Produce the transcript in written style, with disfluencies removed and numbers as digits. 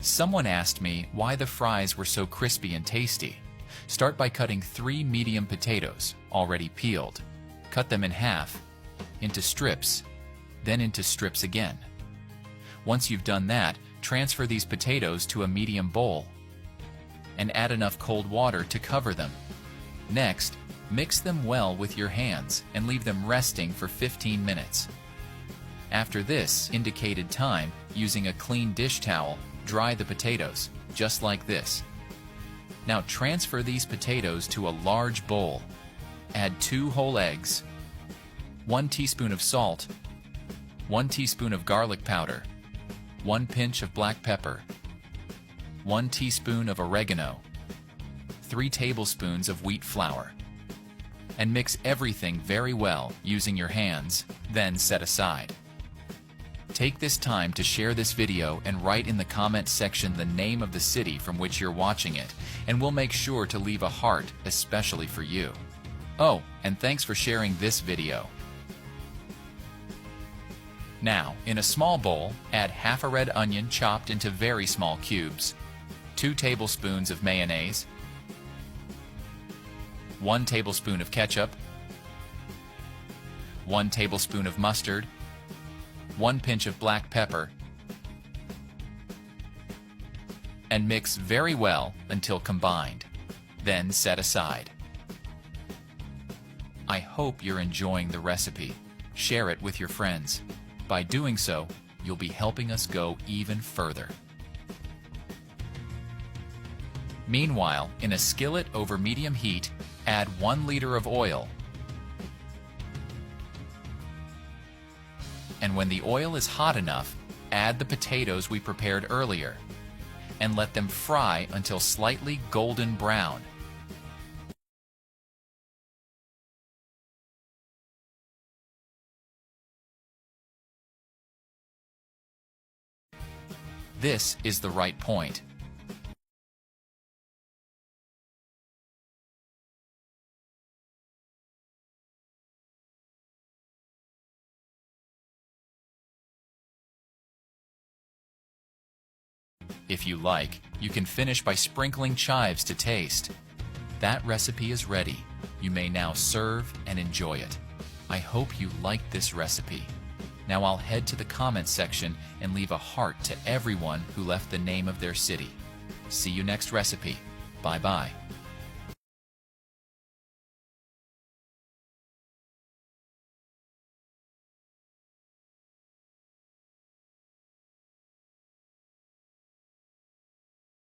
Someone asked me why the fries were so crispy and tasty. Start by cutting 3 medium potatoes, already peeled. Cut them in half, into strips, then into strips again. Once you've done that, transfer these potatoes to a medium bowl and add enough cold water to cover them. Next, mix them well with your hands and leave them resting for 15 minutes. After this indicated time, using a clean dish towel, dry the potatoes, just like this. Now transfer these potatoes to a large bowl. Add 2 whole eggs, 1 teaspoon of salt, 1 teaspoon of garlic powder, 1 pinch of black pepper, 1 teaspoon of oregano, 3 tablespoons of wheat flour, and mix everything very well using your hands, then set aside. Take this time to share this video and write in the comment section the name of the city from which you're watching it, and we'll make sure to leave a heart especially for you. Oh, and thanks for sharing this video. Now, in a small bowl, add half a red onion chopped into very small cubes, 2 tablespoons of mayonnaise, 1 tablespoon of ketchup, 1 tablespoon of mustard, 1 pinch of black pepper, and mix very well until combined. Then set aside. I hope you're enjoying the recipe. Share it with your friends. By doing so, you'll be helping us go even further. Meanwhile, in a skillet over medium heat, add 1 liter of oil. And when the oil is hot enough, add the potatoes we prepared earlier and let them fry until slightly golden brown. This is the right point. If you like, you can finish by sprinkling chives to taste. That recipe is ready. You may now serve and enjoy it. I hope you liked this recipe. Now I'll head to the comments section and leave a heart to everyone who left the name of their city. See you next recipe. Bye-bye.